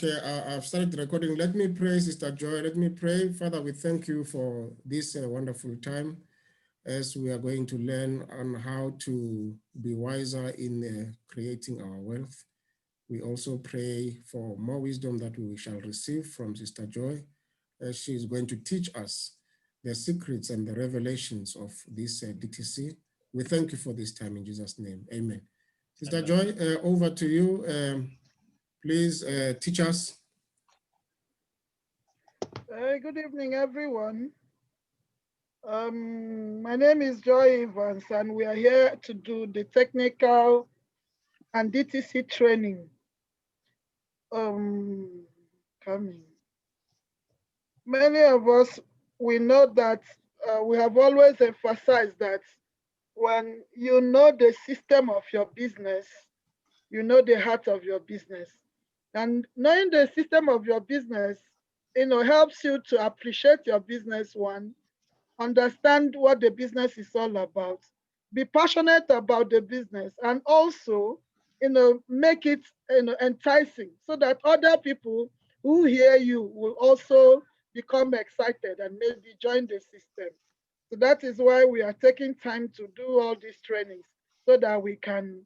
Okay, I've started recording. Let me pray, Sister Joy. Let me pray. Father, we thank you for this wonderful time as we are going to learn on how to be wiser in creating our wealth. We also pray for more wisdom that we shall receive from Sister Joy as she is going to teach us the secrets and the revelations of this DTC. We thank you for this time in Jesus' name. Amen. Sister Joy, over to you. Please teach us. Good evening, everyone. My name is Joy Evans, and we are here to do the technical and DTC training. Coming. Many of us, we know that we have always emphasized that when you know the system of your business, you know the heart of your business. And knowing the system of your business, helps you to appreciate your business, one, understand what the business is all about, be passionate about the business, and also, make it, enticing so that other people who hear you will also become excited and maybe join the system. So that is why we are taking time to do all these trainings so that we can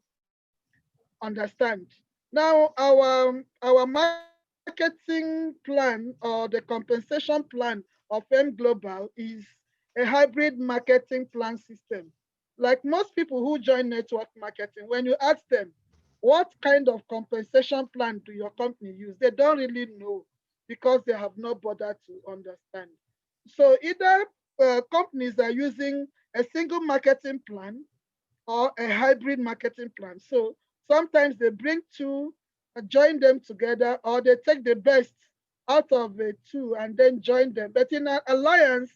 understand. Now, our marketing plan or the compensation plan of Aimglobal is a hybrid marketing plan system. Like most people who join network marketing, when you ask them, what kind of compensation plan do your company use? They don't really know because they have not bothered to understand. So either companies are using a single marketing plan or a hybrid marketing plan. So sometimes they bring two, join them together, or they take the best out of the two and then join them. But in an alliance,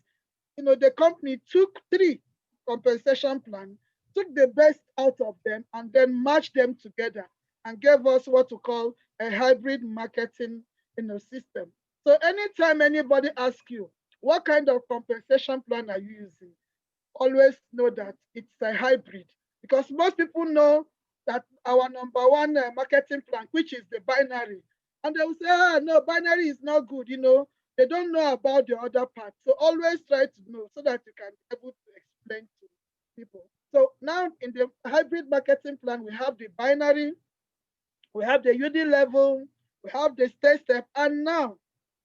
the company took three compensation plans, took the best out of them, and then matched them together and gave us what we call a hybrid marketing system. So anytime anybody asks you, what kind of compensation plan are you using? Always know that it's a hybrid, because most people know that our number one marketing plan, which is the binary, and they will say, no, binary is not good. They don't know about the other part. So always try to know so that you can be able to explain to people. So now in the hybrid marketing plan, we have the binary, we have the UD level, we have the STAIRSTEP, and now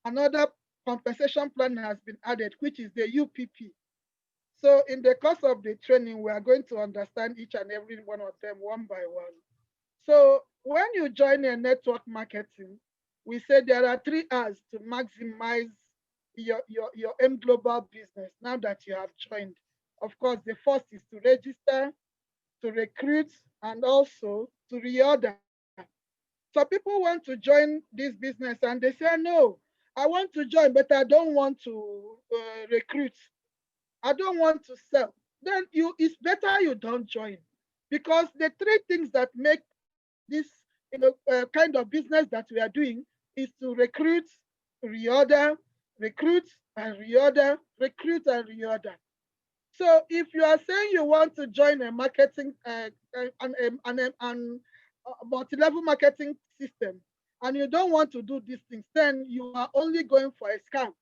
another compensation plan has been added, which is the UPP. So in the course of the training, we are going to understand each and every one of them one by one. So when you join a network marketing, we say there are 3 R's to maximize your Aimglobal business now that you have joined. Of course, the first is to register, to recruit, and also to reorder. So people want to join this business and they say, no, I want to join, but I don't want to recruit. I don't want to sell. Then it's better you don't join, because the 3 things that make this kind of business that we are doing is to recruit, reorder, recruit and reorder, recruit and reorder. So if you are saying you want to join a marketing multi-level marketing system and you don't want to do these things, then you are only going for a scam.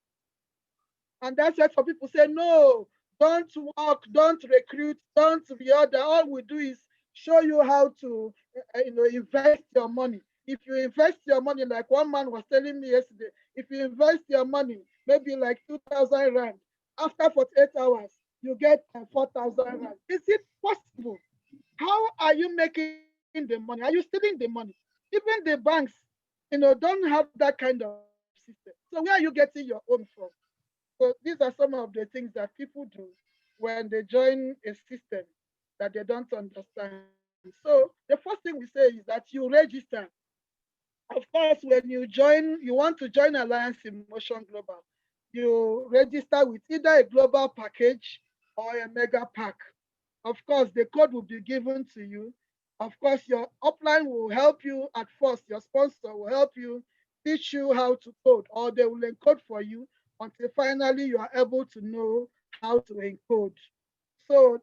And that's why some people say, no, don't work, don't recruit, don't reorder. All we do is show you how to invest your money. If you invest your money, like one man was telling me yesterday, if you invest your money, maybe like 2,000 Rand, after 48 hours, you get 4,000 Rand. Is it possible? How are you making the money? Are you stealing the money? Even the banks, don't have that kind of system. So where are you getting your own from? So these are some of the things that people do when they join a system that they don't understand. So the first thing we say is that you register. Of course, when you want to join Alliance in Motion Global, you register with either a global package or a mega pack. Of course, the code will be given to you. Of course, your upline will help you at first. Your sponsor will help you, teach you how to code, or they will encode for you until finally you are able to know how to encode. So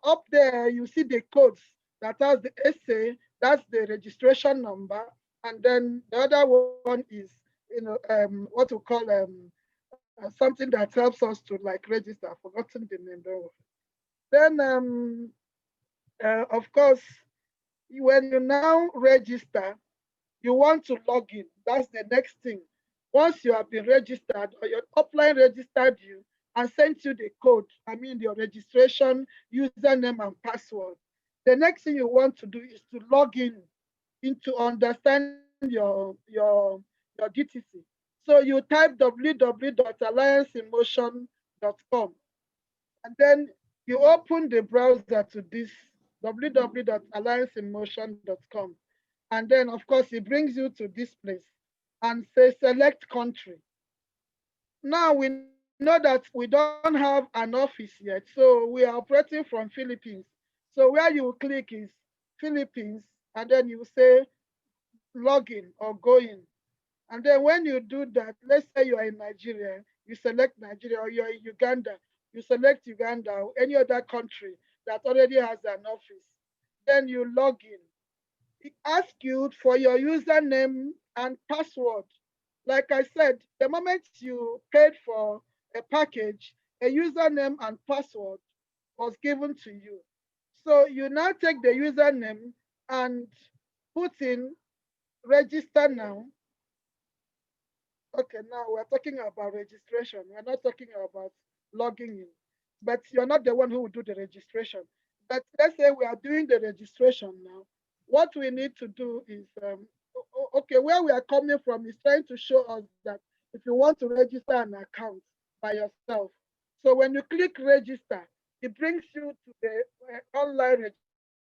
up there, you see the codes that has the essay, that's the registration number. And then the other one is, what we call something that helps us to like register. I've forgotten the name though. Then of course, when you now register, you want to log in. That's the next thing. Once you have been registered or your upline registered you and sent you the code, I mean your registration username and password, the next thing you want to do is to log in into understand your DTC. So you type www.allianceinmotion.com, and then you open the browser to this www.allianceinmotion.com, and then of course it brings you to this place and say select country. Now we know that we don't have an office yet, so we are operating from Philippines. So where you click is Philippines, and then you say login or go in. And then when you do that, let's say you are in Nigeria, you select Nigeria, or you're in Uganda, you select Uganda or any other country that already has an office. Then you log in. It asks you for your username and password. Like I said, the moment you paid for a package, a username and password was given to you. So you now take the username and put in register now. Okay, now we're talking about registration. We're not talking about logging in. But you're not the one who will do the registration. But let's say we are doing the registration now. What we need to do is, okay, where we are coming from is trying to show us that if you want to register an account by yourself, so when you click register, it brings you to the online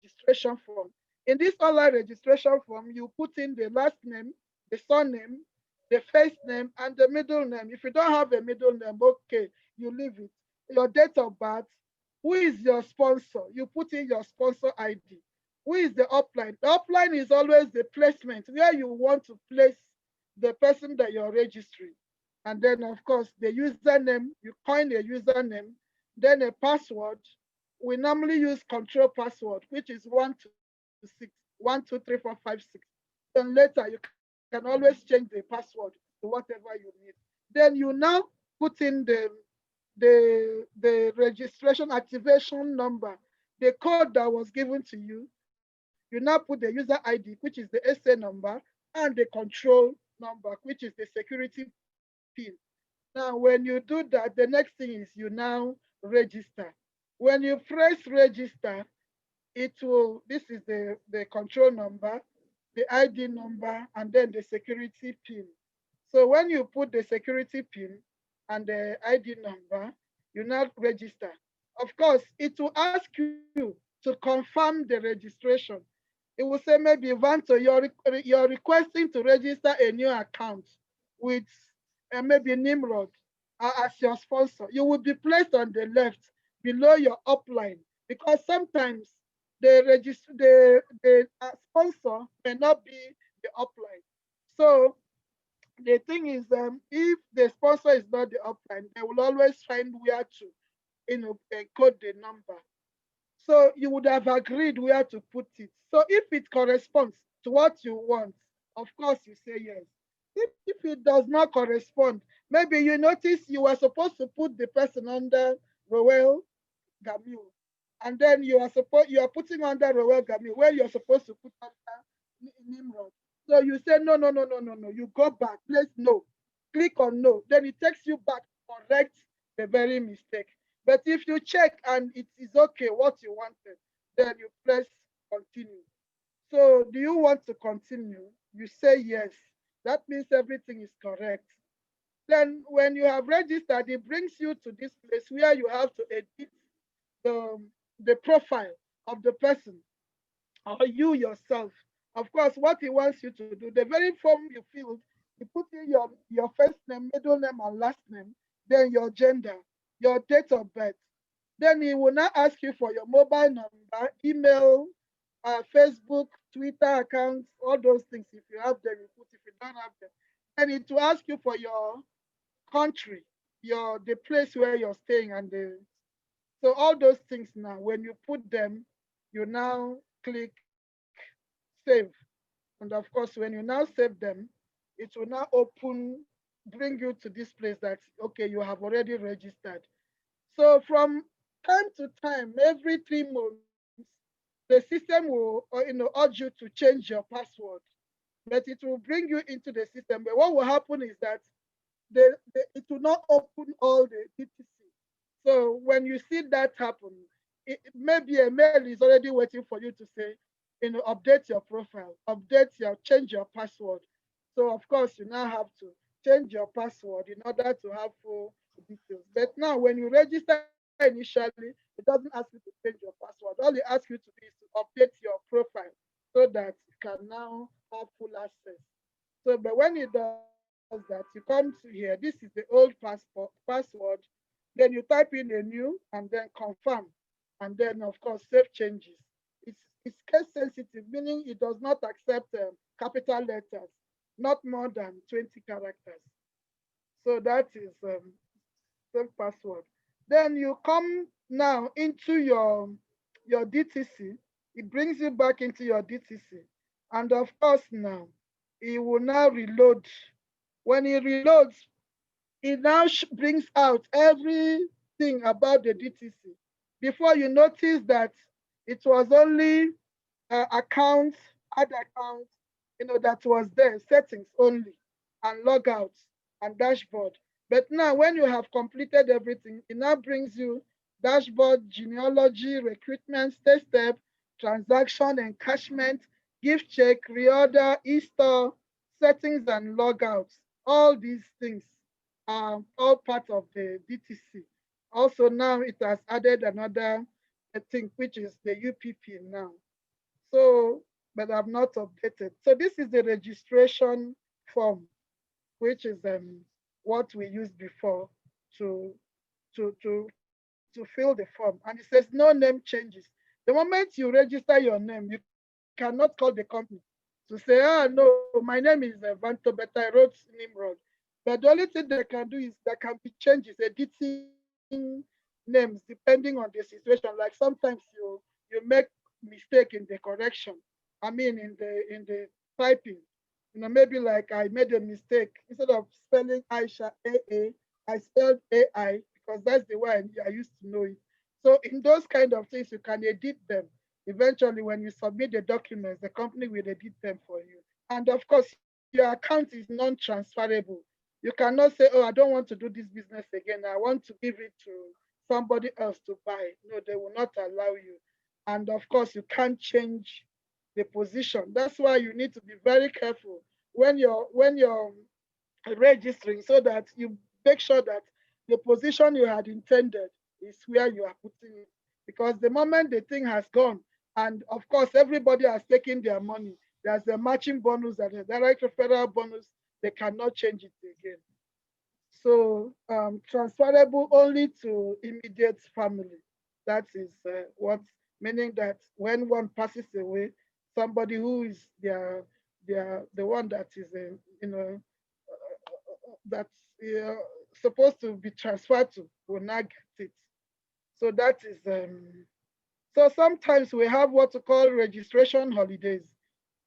registration form. In this online registration form, you put in the last name, the surname, the first name, and the middle name. If you don't have a middle name, okay, you leave it. Your date of birth, who is your sponsor? You put in your sponsor ID. Who is the upline? The upline is always the placement where you want to place the person that you're registering. And then, of course, the username, you coin a username, then a password. We normally use control password, which is 1 to 6, 1, 2, 3, 4, 5, 6. Then later, you can always change the password to whatever you need. Then you now put in the registration activation number, the code that was given to you. You now put the user ID, which is the SA number, and the control number, which is the security pin. Now, when you do that, the next thing is you now register. When you press register, it will, this is the control number, the ID number, and then the security pin. So when you put the security pin and the ID number, you now register. Of course, it will ask you to confirm the registration. It will say maybe, Vanto, you're requesting to register a new account with maybe Nimrod as your sponsor. You will be placed on the left below your upline, because sometimes the sponsor may not be the upline. So the thing is, if the sponsor is not the upline, they will always find where to, encode the number. So you would have agreed where to put it. So if it corresponds to what you want, of course you say yes. If it does not correspond, maybe you notice you were supposed to put the person under Roel Gamil, and then you are putting under Roel Gamil where you're supposed to put under Nimrod. So you say no. You go back, place no, click on no. Then it takes you back to correct the very mistake. But if you check and it is okay what you wanted, then you press continue. So do you want to continue? You say yes. That means everything is correct. Then when you have registered, it brings you to this place where you have to edit the, the profile of the person or you yourself. Of course, what he wants you to do, the very form you filled, you put in your first name, middle name, and last name, then your gender, your date of birth. Then he will now ask you for your mobile number, email, Facebook, Twitter accounts, all those things. If you have them, you put. If you don't have them, then it will ask you for your country, the place where you're staying, and so all those things now. When you put them, you now click save. And of course, when you now save them, it will now bring you to this place that, okay, you have already registered. So from time to time, every 3 months, the system will, urge you to change your password, but it will bring you into the system. But what will happen is that it will not open all the DTC. So when you see that happen, maybe a mail is already waiting for you to say, update your profile, change your password. So of course you now have to change your password in order to have full details. But now when you register initially, it doesn't ask you to change your password. All it asks you to do is to update your profile so that you can now have full access. So, but when it does that, you come to here. This is the old password. Then you type in a new and then confirm, and then of course save changes. It's case sensitive, meaning it does not accept capital letters, not more than 20 characters. So that is save password. Then you come now into your DTC. It brings you back into your DTC, and of course now it will now reload. When it reloads, it now brings out everything about the DTC. Before you notice that it was only accounts, add accounts, that was there, settings only, and logouts and dashboard. But now when you have completed everything, it now brings you dashboard, genealogy, recruitment, STAIRSTEP, transaction, encashment, gift check, reorder, e-store, settings and logouts. All these things are all part of the DTC. Also now it has added another thing, which is the UPP now. So, but I've not updated. So this is the registration form, which is what we used before to to fill the form. And it says no name changes. The moment you register your name, you cannot call the company to say, no, my name is Vanto, but I wrote Nimrod. But the only thing they can do is there can be changes, editing names depending on the situation. Like sometimes you make mistake in the correction. I mean in the typing. Maybe like I made a mistake. Instead of spelling Aisha AA, I spelled AI because that's the way I used to know it. So in those kind of things, you can edit them. Eventually, when you submit the documents, the company will edit them for you. And of course, your account is non-transferable. You cannot say, oh, I don't want to do this business again. I want to give it to somebody else to buy. No, they will not allow you. And of course, you can't change the position. That's why you need to be very careful when you're registering, so that you make sure that the position you had intended is where you are putting it. Because the moment the thing has gone, and of course everybody has taken their money, there's a matching bonus and a direct referral bonus, they cannot change it again. So transferable only to immediate family. That is what, meaning that when one passes away, somebody who is the one that is that's supposed to be transferred to will not get it. So that is so sometimes we have what we call registration holidays.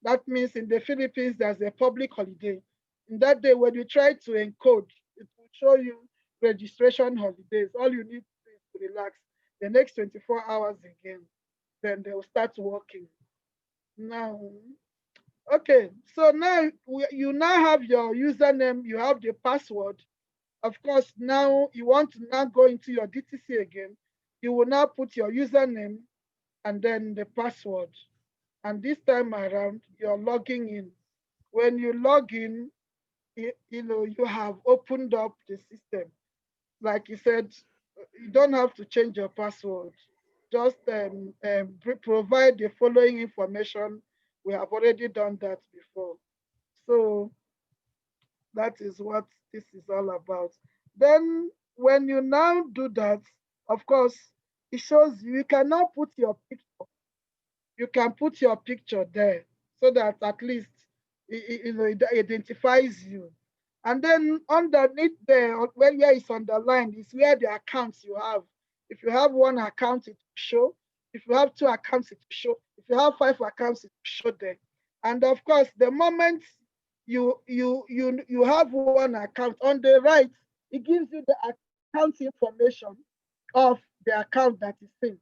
That means in the Philippines there's a public holiday. In that day, when you try to encode, it will show you registration holidays. All you need to do is to relax. The next 24 hours again, then they will start working. Now, okay, so now you now have your username, you have the password. Of course, now you want to now go into your DTC again. You will now put your username and then the password. And this time around, you're logging in. When you log in, you have opened up the system. Like you said, you don't have to change your password. Just provide the following information. We have already done that before. So that is what this is all about. Then when you now do that, of course, it shows you can now put your picture. You can put your picture there so that at least it identifies you. And then underneath there, where it's underlined, is where the accounts you have. If you have one account, it will show. If you have two accounts, it will show. If you have five accounts, it will show there. And of course, the moment you have one account, on the right, it gives you the account information of the account that is in.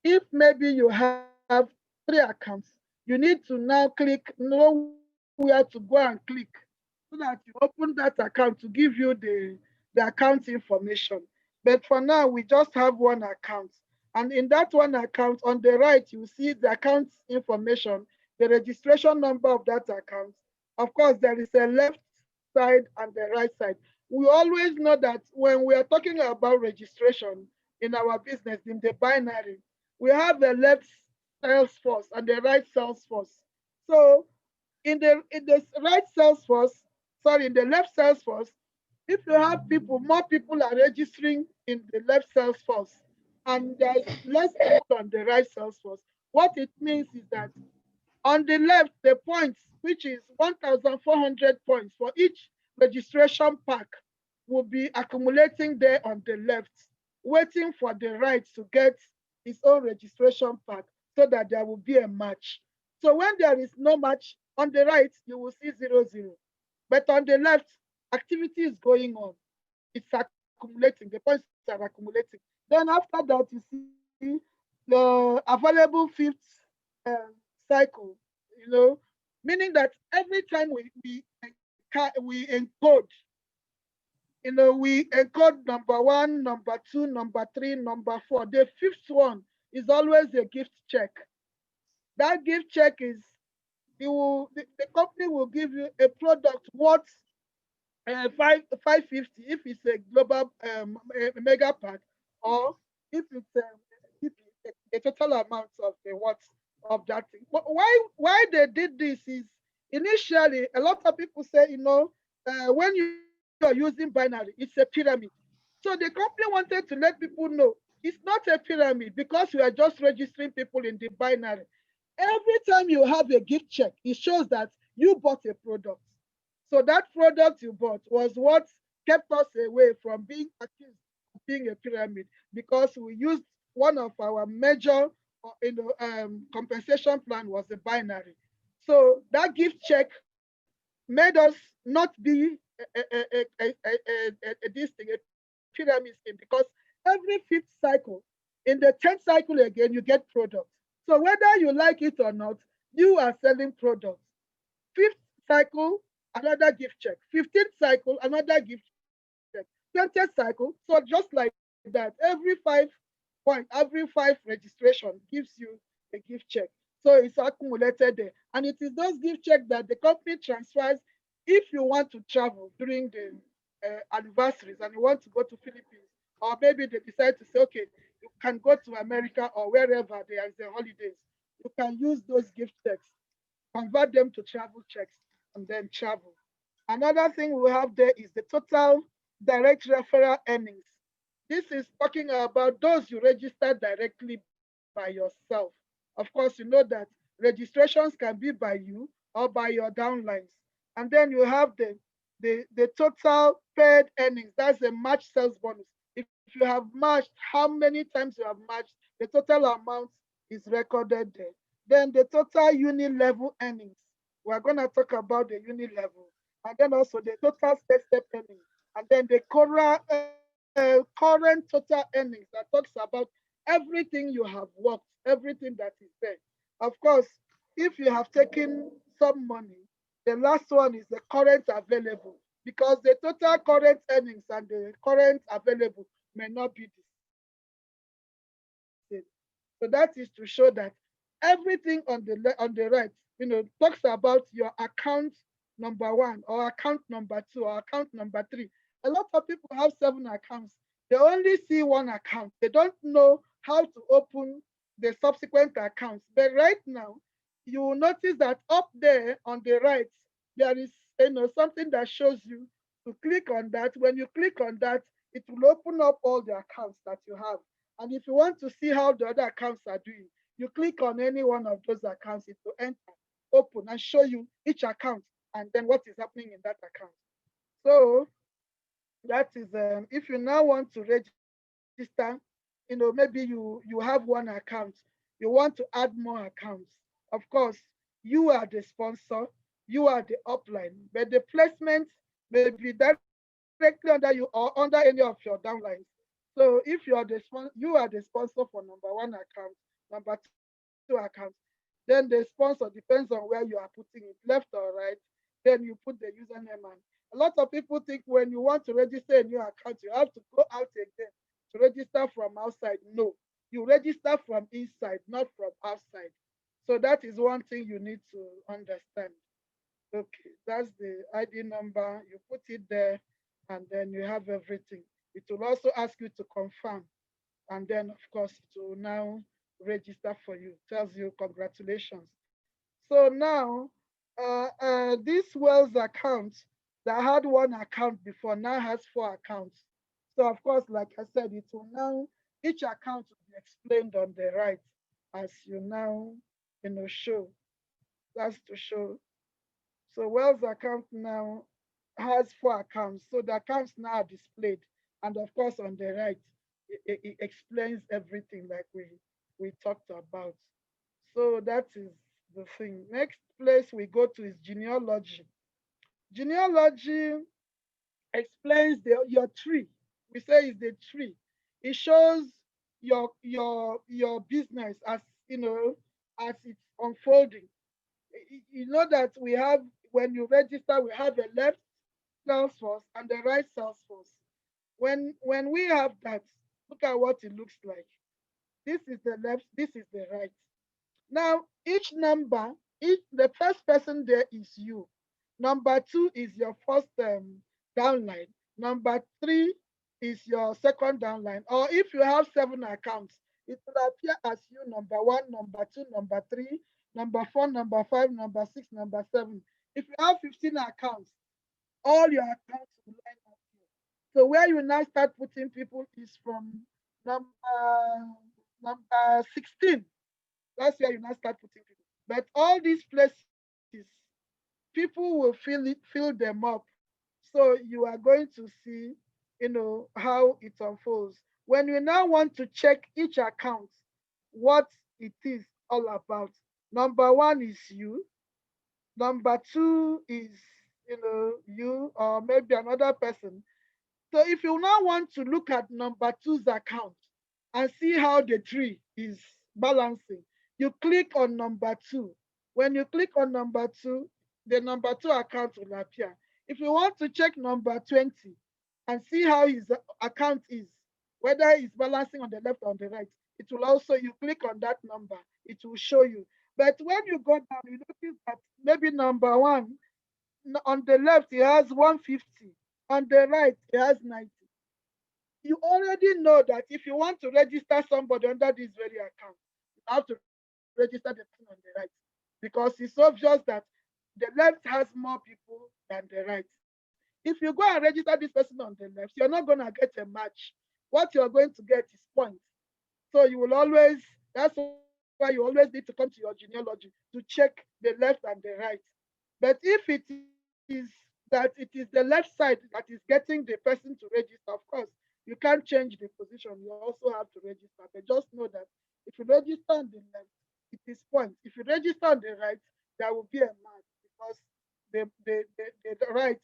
If maybe you have 3 accounts, you need to now know where to go and click so that you open that account to give you the account information. But for now, we just have one account. And in that one account, on the right, you see the account information, the registration number of that account. Of course, there is a left side and the right side. We always know that when we are talking about registration in our business, in the binary, we have the left sales force and the right sales force. So in the right sales force, sorry, in the left sales force, if you have people, more people are registering in the left sales force, and there's less people on the right sales force. What it means is that on the left, the points, which is 1,400 points for each registration pack, will be accumulating there on the left, waiting for the right to get its own registration pack so that there will be a match. So when there is no match, on the right, you will see 0, 0. But on the left, activity is going on. It's accumulating. The points are accumulating. Then after that, you see the available fifth um, cycle, meaning that every time we encode, we encode number 1, number 2, number 3, number 4. The fifth one is always a gift check. That gift check is the company will give you a product worth 550 if it's a global mega pack, or if it's the total amount of the what of that thing. But why they did this is, initially a lot of people say, when you are using binary, it's a pyramid. So the company wanted to let people know it's not a pyramid, because we are just registering people in the binary. Every time you have a gift check, it shows that you bought a product. So that product you bought was what kept us away from being accused of being a pyramid, because we used one of our major compensation plan was a binary. So that gift check made us not be this thing, a pyramid scheme, because every fifth cycle, in the 10th cycle again, you get products. So whether you like it or not, you are selling products. Fifth cycle, another gift check. 15th cycle, another gift check. 20th cycle. So just like that, every five registration gives you a gift check. So it's accumulated there. And it is those gift checks that the company transfers if you want to travel during the anniversaries and you want to go to Philippines, or maybe they decide to say, okay, you can go to America or wherever there is the holidays. You can use those gift checks, convert them to travel checks, and then travel. Another thing we have there is the total direct referral earnings. This is talking about those you register directly by yourself. Of course, you know that registrations can be by you or by your downlines. And then you have the total paid earnings. That's a match sales bonus. If you have matched, how many times you have matched, the total amount is recorded there. Then the total unit level earnings. We're going to talk about the unit level. And then also the total STAIRSTEP earnings. And then the current total earnings that talks about everything you have worked, everything that is there. Of course, if you have taken some money, the last one is the current available, because the total current earnings and the current available may not be the same. So that is to show that everything on the right, talks about your account number 1 or account number 2 or account number 3. A lot of people have 7 accounts. They only see one account. They don't know how to open the subsequent accounts. But right now, you will notice that up there on the right, there is something that shows you to click on that. When you click on that, it will open up all the accounts that you have. And if you want to see how the other accounts are doing, you click on any one of those accounts, it will enter, open, and show you each account and then what is happening in that account. So that is if you now want to register, maybe you have one account, you want to add more accounts. Of course, You are the sponsor, you are the upline, but the placement may be directly under you or under any of your downlines. So if you are you are the sponsor for number one account, number two account, then the sponsor depends on where you are putting it, left or right. Then you put the username. And a lot of people think when you want to register a new account, you have to go out again to register from outside. No, you register from inside, not from outside. So that is one thing you need to understand. Okay, that's the ID number. You put it there, and then you have everything. It will also ask you to confirm, and then of course it will now register for you. Tells you congratulations. So now, this Wells account that had one account before now has four accounts. So of course, like I said, it will now, each account will be explained on the right as you now, show. That's to show. So Wells account now has four accounts. So the accounts now are displayed. And of course, on the right, it explains everything like we talked about. So that is the thing. Next place we go to is genealogy. Genealogy explains your tree. We say it's the tree. It shows your business as as it's unfolding. You know that we have, when you register, we have a left Salesforce and the right Salesforce. When we have that, look at what it looks like. This is the left, this is the right. Now, each number, the first person there is you. Number two is your first downline. Number three is your second downline. Or if you have 7 accounts, it will appear as you number one, number two, number three, number four, number five, number six, number seven. If you have 15 accounts, all your accounts will line up here. So where you now start putting people is from number number 16. That's where you now start putting people. But all these places, people will fill them up. So you are going to see, how it unfolds. When you now want to check each account, what it is all about. Number one is you. Number two is, you or maybe another person. So if you now want to look at number two's account and see how the tree is balancing, you click on number two. When you click on number two, the number two account will appear. If you want to check number 20 and see how his account is, whether it's balancing on the left or on the right, it will also, you click on that number, it will show you. But when you go down, you notice that maybe number one, on the left, he has 150. On the right, he has 90. You already know that if you want to register somebody under this very account, you have to register the person on the right. Because it's obvious that the left has more people than the right. If you go and register this person on the left, you're not going to get a match. What you're going to get is points. So you will always, that's why you always need to come to your genealogy to check the left and the right. But if it is that it is the left side that is getting the person to register, of course, you can't change the position. You also have to register. But just know that if you register on the left, it is points. If you register on the right, there will be a mark because the right,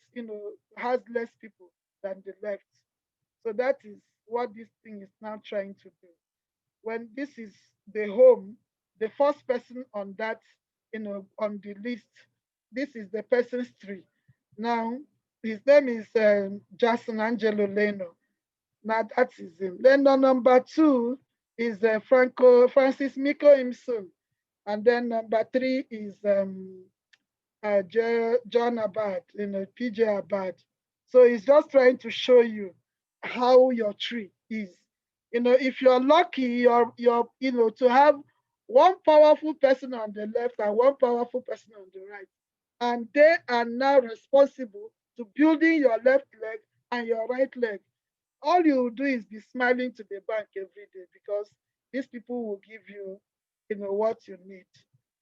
has less people than the left. So that is what this thing is now trying to do. When this is the home, the first person on that, on the list, this is the person's tree. Now, his name is Jason Angelo Leno. Now that is him. Then the number two is Francis Miko Imsun. And then number three is John Abad, PJ Abad. So he's just trying to show you how your tree is. If you're lucky, to have one powerful person on the left and one powerful person on the right. And they are now responsible to building your left leg and your right leg. All you will do is be smiling to the bank every day because these people will give you, what you need.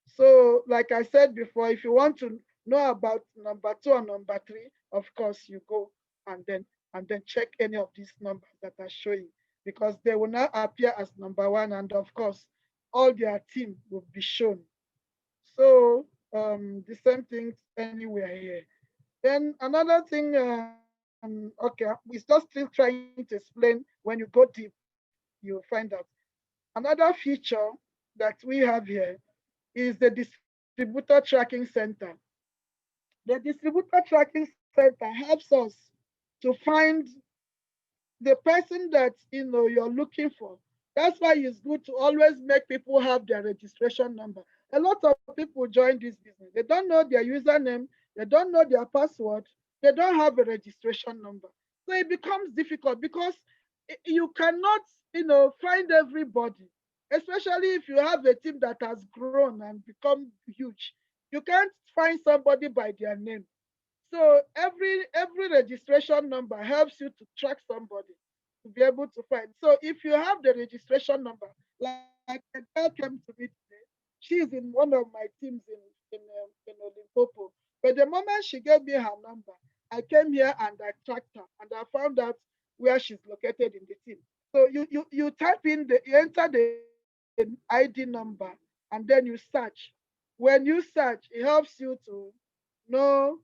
So, like I said before, if you want to know about number two and number three, of course, you go and then check any of these numbers that are showing because they will now appear as number one, and of course, all their team will be shown. So the same thing anywhere here. Then another thing, okay, we just still trying to explain. When you go deep, you'll find out. Another feature that we have here is the distributor tracking center. The distributor tracking center helps us to find the person that you're looking for. That's why it's good to always make people have their registration number. A lot of people join this business. They don't know their username, they don't know their password, they don't have a registration number. So it becomes difficult because you cannot, find everybody, especially if you have a team that has grown and become huge. You can't find somebody by their name. So every registration number helps you to track somebody to be able to find. So if you have the registration number, like a girl came to me today, she's in one of my teams in Limpopo. But the moment she gave me her number, I came here and I tracked her and I found out where she's located in the team. So you type in you enter the ID number and then you search. When you search, it helps you to know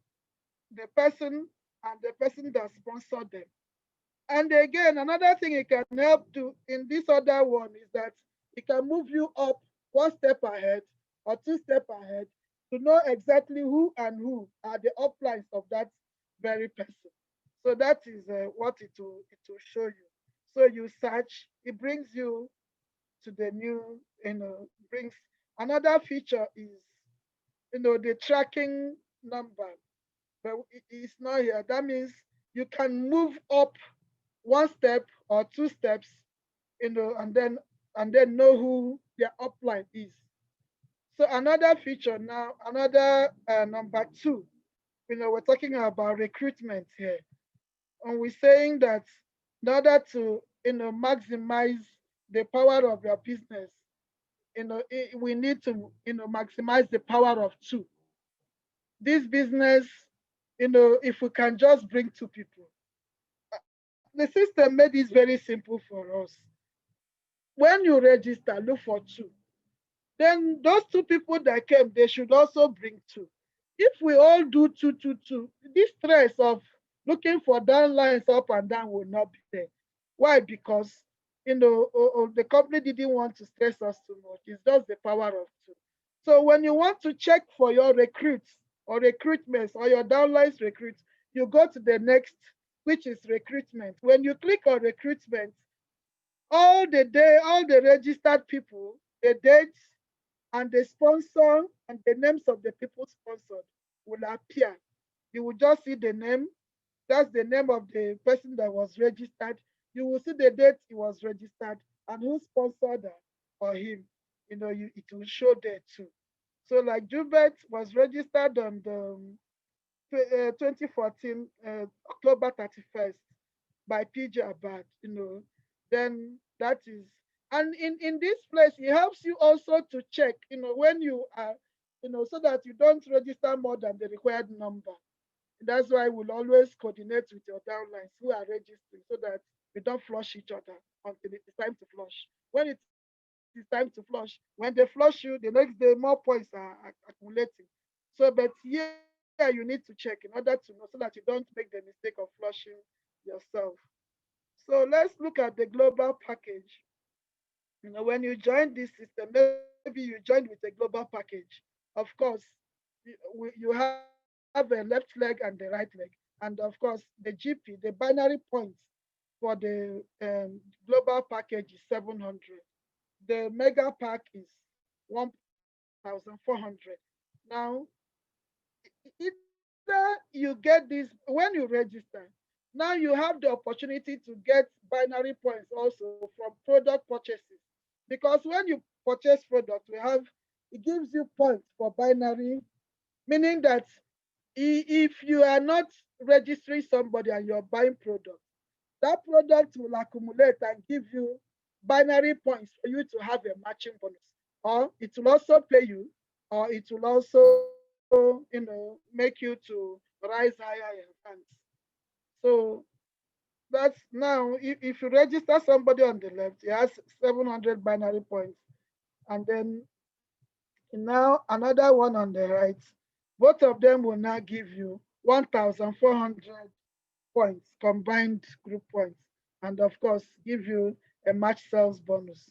the person and the person that sponsored them. And again, another thing it can help to in this other one is that it can move you up one step ahead or two steps ahead to know exactly who and who are the uplines of that very person. So that is what it will show you. So you search, it brings you to the new, brings another feature is the tracking number, but it's not here. That means you can move up one step or two steps, and then know who their upline is. So another feature now, another number two, we're talking about recruitment here, and we're saying that in order to maximize the power of your business, we need to maximize the power of two. This business, if we can just bring two people, the system made this very simple for us. When you register, look for two. Then those two people that came, they should also bring two. If we all do two, two, two, this stress of looking for downlines up and down will not be there. Why? Because the company didn't want to stress us too much. It's just the power of two. So when you want to check for your recruits or recruitments or your downlines recruits, you go to the next, which is recruitment. When you click on recruitment, all the registered people, the dates and the sponsor and the names of the people sponsored will appear. You will just see the name. That's the name of the person that was registered. You will see the date he was registered and who sponsored her or him. It will show there too. So like Jubert was registered on the 2014 October 31st by PJ Abad, then that is, and in this place, it helps you also to check, when you are, so that you don't register more than the required number. That's why we'll always coordinate with your downlines who are registering so that we don't flush each other until it is time to flush. When it is time to flush, when they flush you, the next day more points are accumulating. So, but here you need to check in order to know so that you don't make the mistake of flushing yourself. So let's look at the global package. When you join this system, maybe you joined with a global package. Of course, you have a left leg and the right leg. And of course, the GP, the binary points for the global package is 700. The mega pack is 1,400. Now, either you get this when you register, now you have the opportunity to get binary points also from product purchases. Because when you purchase product, it gives you points for binary, meaning that if you are not registering somebody and you're buying product, that product will accumulate and give you binary points for you to have a matching bonus. Or it will also pay you, or it will also, make you to rise higher in ranks. So that's now, if you register somebody on the left, he has 700 binary points. And then Now another one on the right. Both of them will now give you 1,400 points, combined group points, and of course give you a match sales bonus.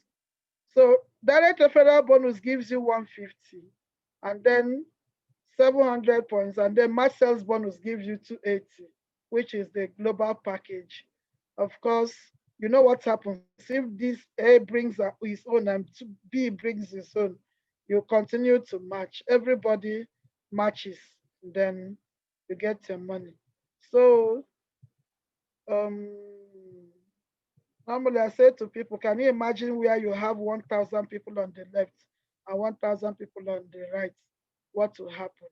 So direct referral bonus gives you 150, and then 700 points, and then match sales bonus gives you 280, which is the global package. Of course, you know what happens if this A brings his own and B brings his own, you continue to match. Everybody matches, then you get your money. So um, normally I say to people, can you imagine where you have 1,000 people on the left and 1,000 people on the right? What will happen?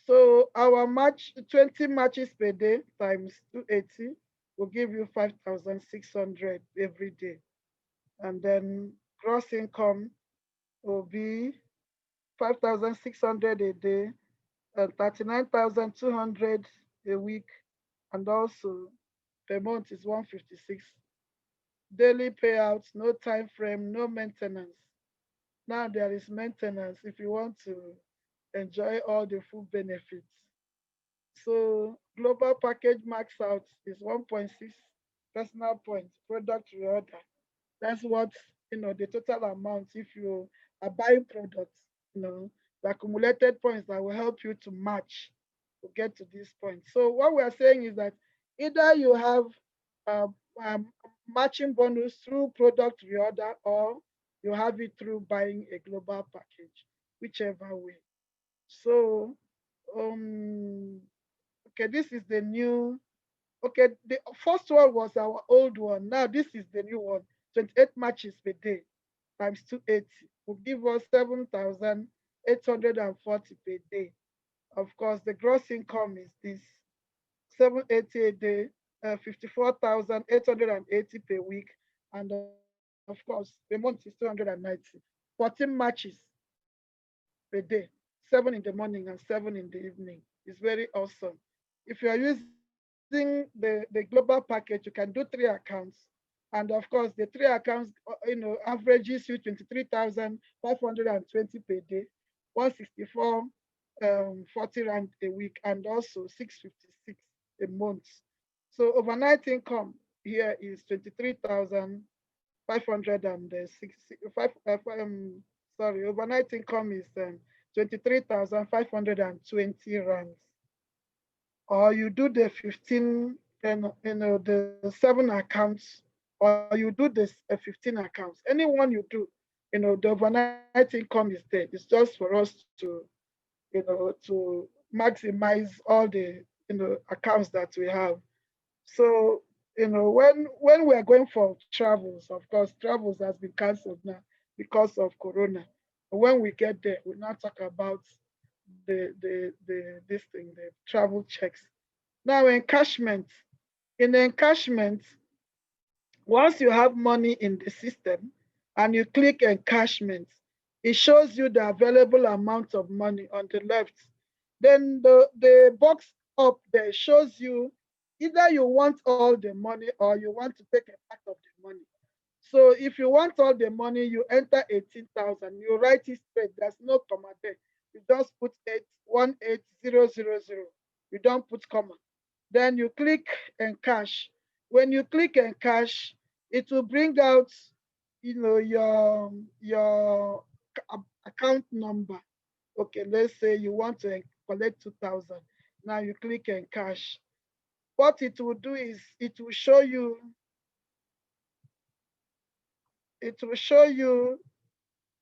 So our match, 20 matches per day times 280 will give you 5,600 every day. And then gross income will be 5,600 a day, 39,200 a week, and also per month is 156. Daily payouts, no time frame, no maintenance. Now there is maintenance if you want to enjoy all the full benefits. So global package max out is 1.6 personal points, product reorder. That's what, the total amount if you are buying products, the accumulated points that will help you to match to get to this point. So what we are saying is that either you have uh, um, matching bonus through product reorder, or you have it through buying a global package, whichever way. So um okay, this is the new. Okay, the first one was our old one. Now this is the new one. 28 matches per day times 280 will give us 7,840 per day. Of course, the gross income is this 780 a day, 54,880 per week, and of course, the month is 290. 14 matches per day, 7 in the morning and 7 in the evening. It's very awesome. If you are using the global package, you can do 3 accounts. And of course, the 3 accounts, averages you 23,520 per day, 164, 40 rand a week, and also 656 a month. So overnight income here is 23,560. Sorry, overnight income is 23,520 rands. Or you do the 15, the 7 accounts, or you do this 15 accounts. Anyone you do, the overnight income is there. It's just for us to maximize all the, accounts that we have. So, when we are going for travels, of course, travels has been cancelled now because of Corona. When we get there, we'll now talk about this thing, the travel checks. Now, encashment. In encashment, once you have money in the system and you click encashment, it shows you the available amount of money on the left. Then the box up there shows you either you want all the money or you want to take a part of the money. So if you want all the money, you enter 18,000. You write it straight. There's no comma there. You just put 180,000. You don't put comma. Then you click encash. When you click encash, it will bring out, your account number. Okay, let's say you want to collect 2,000. Now you click encash. What it will do is it will show you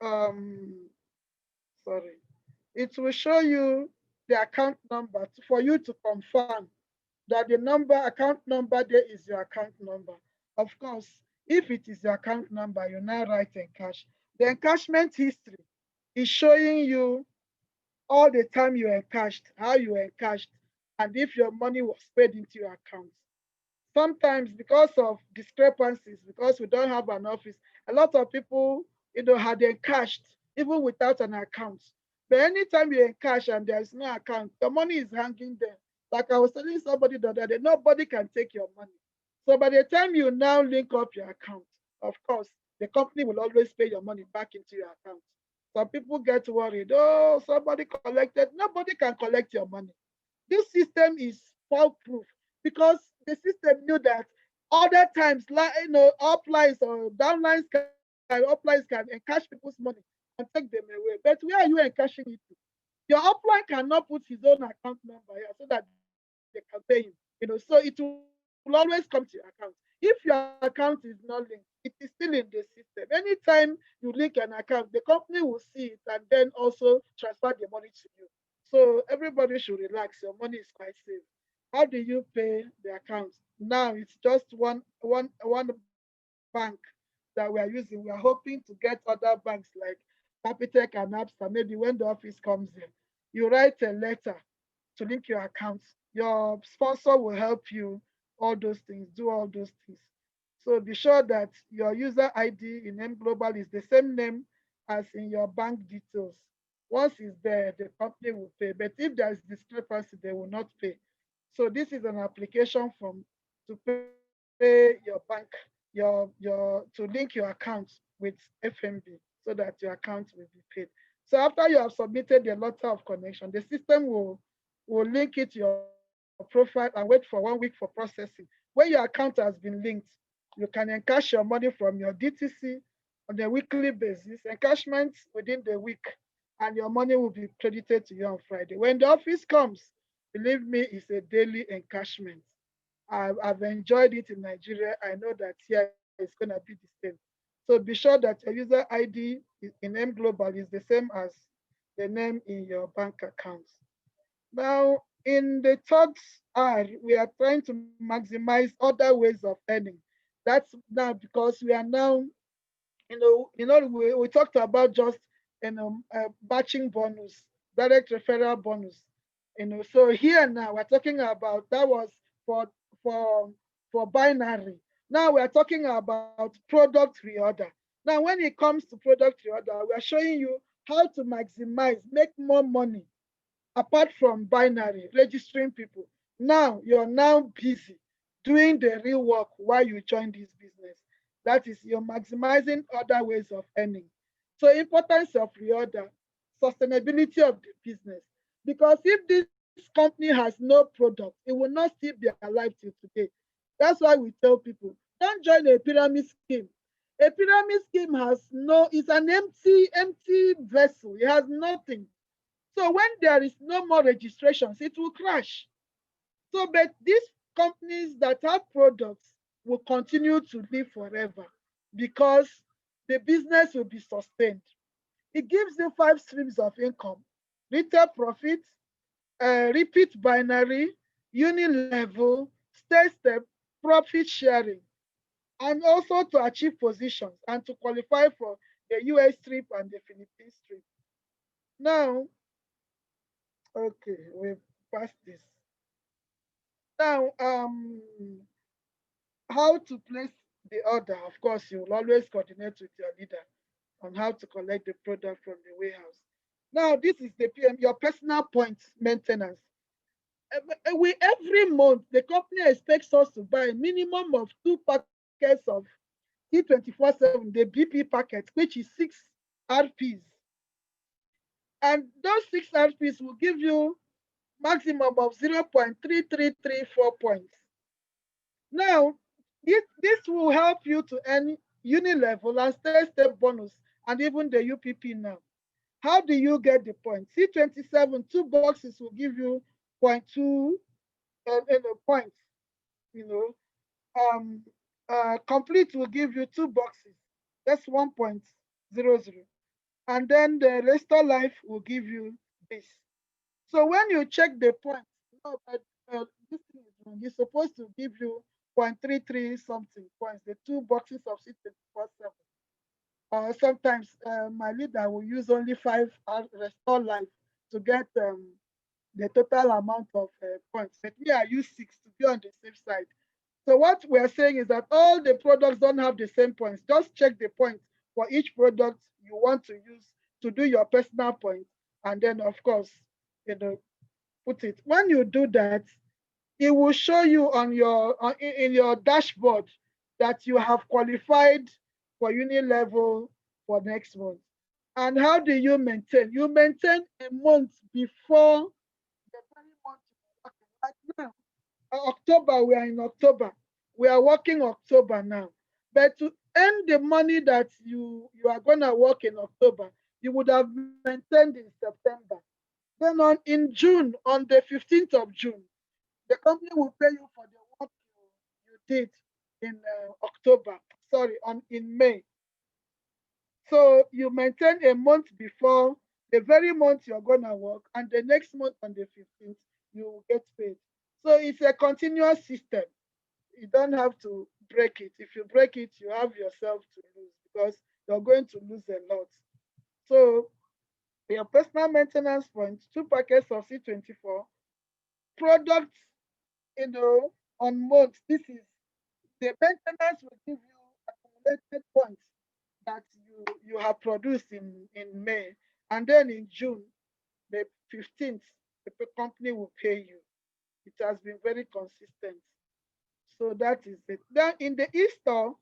um sorry it will show you the account number for you to confirm that the account number there is your account number. Of course, if it is your account number, you now write encash. The encashment history is showing you all the time you encashed, how you encashed, and if your money was paid into your account. Sometimes because of discrepancies, because we don't have an office, a lot of people, had encashed even without an account. But anytime you encash and there's no account, the money is hanging there. Like I was telling somebody the other day, nobody can take your money. So by the time you now link up your account, of course, the company will always pay your money back into your account. Some people get worried. Oh, somebody collected. Nobody can collect your money. This system is foolproof because the system knew that other times, uplines or uplines can encash people's money and take them away. But where are you encashing it to? Your upline cannot put his own account number here so that they can pay him. So it will always come to your account. If your account is not linked, it is still in the system. Anytime you link an account, the company will see it and then also transfer the money to you. So everybody should relax. Your money is quite safe. How do you pay the account? Now it's just one bank that we are using. We are hoping to get other banks like Capitec and Absa. Maybe when the office comes in, you write a letter to link your account. Your sponsor will help you all those things, do all those things. So be sure that your user ID in Aimglobal is the same name as in your bank details. Once it's there, the company will pay. But if there's discrepancy, they will not pay. So this is an application form to pay your bank, to link your account with FMB so that your account will be paid. So after you have submitted the letter of connection, the system will link it to your profile and wait for 1 week for processing. When your account has been linked, you can encash your money from your DTC on a weekly basis, encashment within the week, and your money will be credited to you on Friday. When the office comes, believe me, it's a daily encashment. I've enjoyed it in Nigeria. I know that here it's going to be the same. So be sure that your user ID in Aimglobal is the same as the name in your bank account. Now, in the third R, we are trying to maximize other ways of earning. That's now because we are now, we talked about just batching bonus, direct referral bonus. So here now we're talking about that was for for for binary. Now we're talking about product reorder. Now, when it comes to product reorder, we are showing you how to maximize, make more money apart from binary, registering people. Now you're now busy doing the real work while you join this business. That is, you're maximizing other ways of earning. So importance of reorder, sustainability of the business. Because if this company has no product, it will not still be alive till today. That's why we tell people, don't join a pyramid scheme. A pyramid scheme has no, it's an empty vessel. It has nothing. So when there is no more registrations, it will crash. So, but these companies that have products will continue to live forever because the business will be sustained. It gives you 5 streams of income: retail profit, repeat binary, uni level, STAIRSTEP, profit sharing, and also to achieve positions and to qualify for the US strip and the Philippines strip. Now, okay, we've passed this. Now, how to place the order? Of course, you will always coordinate with your leader on how to collect the product from the warehouse. Now, this is the PM, your personal point maintenance. Every month, the company expects us to buy a minimum of 2 packets of T24/7, the BP packet, which is 6 RPs. And those 6 RPs will give you maximum of 0.3334 points. Now, this will help you to earn uni level and STAIRSTEP bonus and even the UPP now. How do you get the points? C27, 2 boxes will give you 0.2 points. You know, complete will give you 2 boxes. That's 1.00. And then the restore life will give you this. So when you check the points, this thing is wrong. It's supposed to give you 0.33 something points, the 2 boxes of C24/7. Sometimes my leader will use only 5 restore life to get the total amount of points. But me, I use 6 to be on the safe side. So what we're saying is that all the products don't have the same points. Just check the points for each product you want to use to do your personal point. And then, of course, put it. When you do that, it will show you on in your dashboard that you have qualified for uni level for next month. And how do you maintain? You maintain a month before the very month you're working. Like now, October, we are in October. We are working October now. But to earn the money that you are gonna work in October, you would have maintained in September. Then in June, on the 15th of June, the company will pay you for the work you did in October. Sorry, on in May. So you maintain a month before the very month you're gonna work, and the next month on the 15th, you will get paid. So it's a continuous system. You don't have to break it. If you break it, you have yourself to lose because you're going to lose a lot. So your personal maintenance points, two packets of C24, products, on months. This is the maintenance will give you accumulated points that you have produced in May. And then in June, the 15th, the company will pay you. It has been very consistent. So that is it. Then the e-store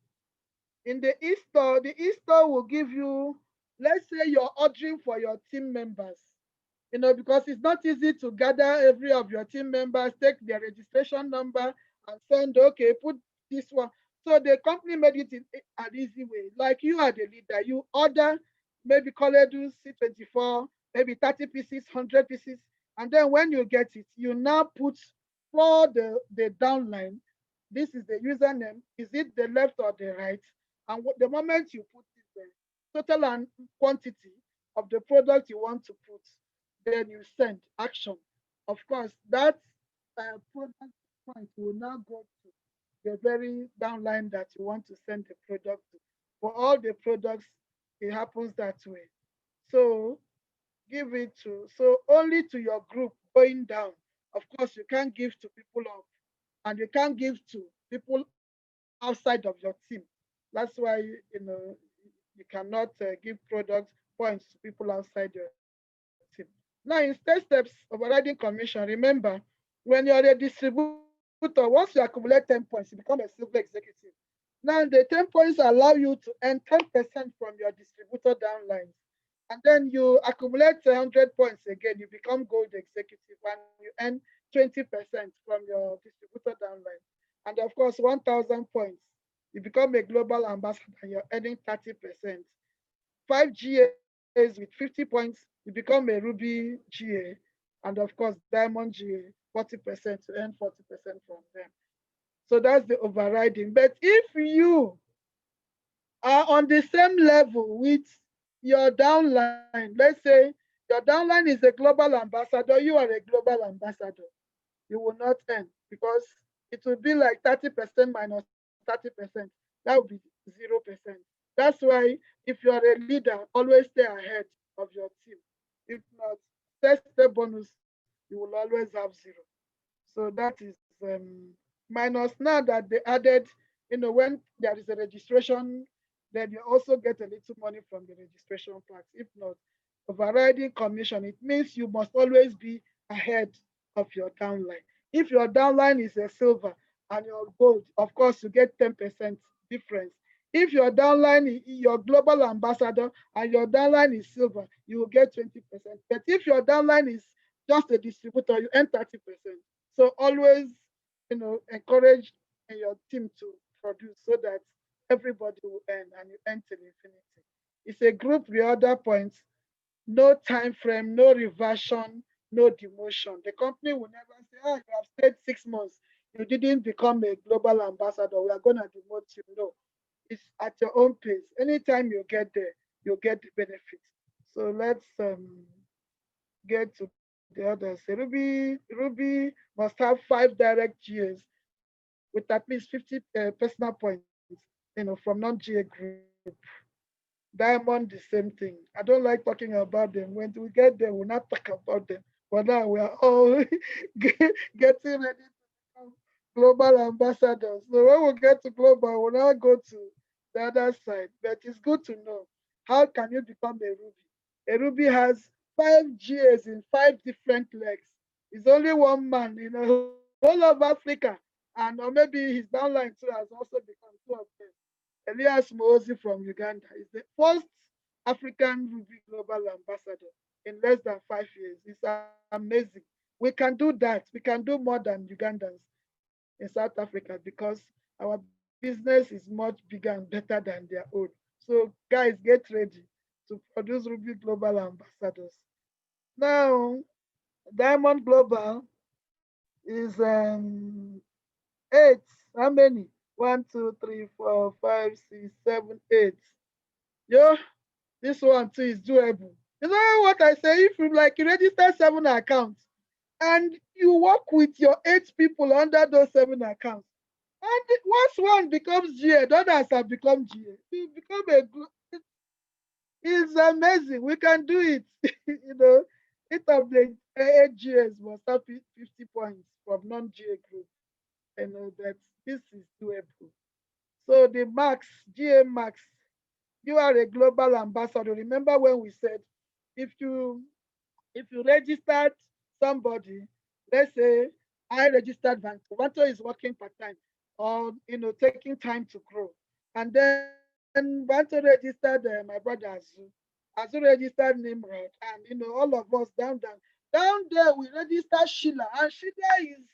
will give you, let's say you're ordering for your team members, because it's not easy to gather every of your team members, take their registration number and send, okay, put this one. So the company made it in an easy way. Like you are the leader, you order maybe Coledu C24, maybe 30 pieces, 100 pieces. And then when you get it, you now put for the downline, this is the username. Is it the left or the right? And the moment you put it there, total and quantity of the product you want to put, then you send action. Of course, that product point will now go to the very downline that you want to send the product to. For all the products, it happens that way. So give it to, so only to your group going down. Of course, you can't give to people up, and you can't give to people outside of your team. That's why you cannot give product points to people outside your team. Now, in STAIRSTEP's overriding commission, remember, when you're a distributor, once you accumulate 10 points, you become a silver executive. Now, the 10 points allow you to earn 10% from your distributor downlines. And then you accumulate 100 points again, you become gold executive and you earn 20% from your distributor downline. And of course, 1,000 points, you become a global ambassador and you're earning 30%. 5 GAs with 50 points, you become a Ruby GA. And of course, Diamond GA, 40%, to earn 40% from them. So that's the overriding. But if you are on the same level with your downline, let's say your downline is a global ambassador, you are a global ambassador, you will not earn because it will be like 30% minus 30%. That would be 0%. That's why if you are a leader, always stay ahead of your team. If not, test the bonus, you will always have zero. So that is minus now that they added, when there is a registration, then you also get a little money from the registration tax. If not, overriding commission, it means you must always be ahead of your downline. If your downline is a silver and your gold, of course, you get 10% difference. If your downline is your global ambassador and your downline is silver, you will get 20%. But if your downline is just a distributor, you earn 30%. So always, encourage your team to produce so that everybody will earn and you earn till infinity. It's a group reorder point, no time frame, no reversion, no demotion. The company will never say, oh, you have stayed 6 months, you didn't become a global ambassador, we are going to demote you. No, it's at your own pace. Anytime you get there, you'll get the benefit. So let's get to the others. Ruby must have 5 direct GAs with at least 50 personal points, from non-GA group. Diamond, the same thing. I don't like talking about them. When we get there, we'll not talk about them. But now we are all getting ready to become global ambassadors. So when we get to global, we'll now go to the other side. But it's good to know, how can you become a Ruby? A Ruby has 5 GAs in 5 different legs. He's only one man in the whole of Africa. And or maybe his downline too has also become two of them. Elias Mozi from Uganda is the first African Ruby Global Ambassador in less than 5 years. It's amazing. We can do that. We can do more than Ugandans in South Africa because our business is much bigger and better than their own. So guys, get ready to produce Ruby Global Ambassadors. Now, Diamond Global is eight. How many? One, two, three, four, five, six, seven, eight. Yo, this one too is doable. You know what I say? If you register 7 accounts and you work with your 8 people under those 7 accounts, and once one becomes GA, the others have become GA. You become it's amazing. We can do it. Each of the 8 GAs must have 50 points from non-GA group. That this is doable. So the max, GA max, you are a global ambassador. Remember when we said if you registered somebody, let's say I registered Vanto. Vanto is working part-time or taking time to grow. And then Vanto registered my brother Azu. Azu registered Nimrod, and all of us down there we register Sheila, and Sheila is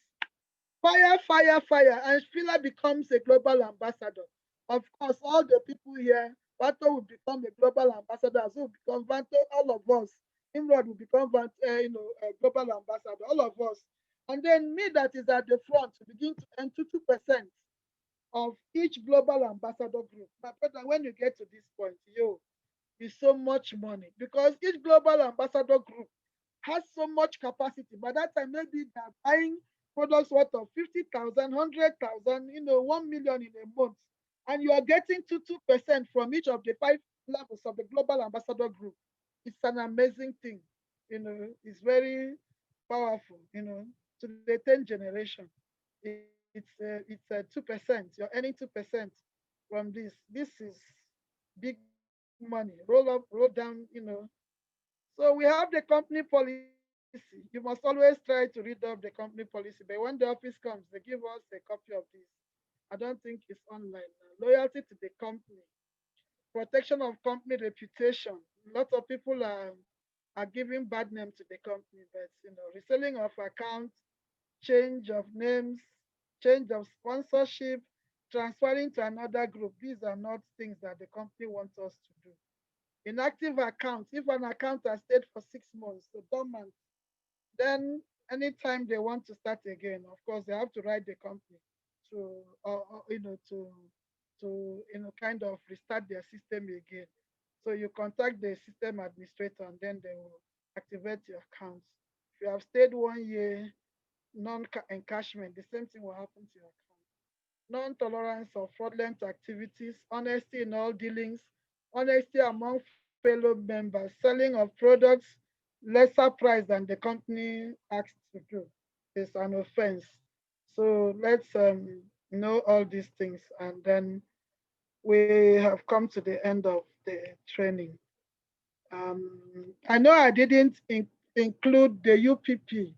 fire, fire, fire, and Sheila becomes a global ambassador. Of course, all the people here, Vanto will become a global ambassador, Azu will become Vanto, all of us. Nimrod will become a global ambassador, all of us. And then me that is at the front to begin to earn 2% of each global ambassador group. My brother, when you get to this point, is so much money because each global ambassador group has so much capacity. By that time, maybe they're buying products worth of 50,000, 100,000, 1 million in a month. And you are getting 2% from each of the 5 levels of the global ambassador group. It's an amazing thing. It's very powerful, to the 10th generation. It's 2%. You're earning 2% from this. This is big money. Roll up, roll down. So we have the company policy. You must always try to read up the company policy. But when the office comes, they give us a copy of this. I don't think it's online now. Loyalty to the company, protection of company reputation. A lot of people are giving bad name to the company, but reselling of accounts, change of names, change of sponsorship, transferring to another group. These are not things that the company wants us to do. Inactive accounts, if an account has stayed for 6 months, so dormant, then anytime they want to start again, of course, they have to write the company to, kind of restart their system again. So you contact the system administrator and then they will activate your accounts. If you have stayed 1 year, non-encashment, the same thing will happen to your account. Non-tolerance of fraudulent activities, honesty in all dealings, honesty among fellow members, selling of products lesser price than the company asked to do is an offense. So let's know all these things, and then we have come to the end of the training. I know I didn't include the UPP.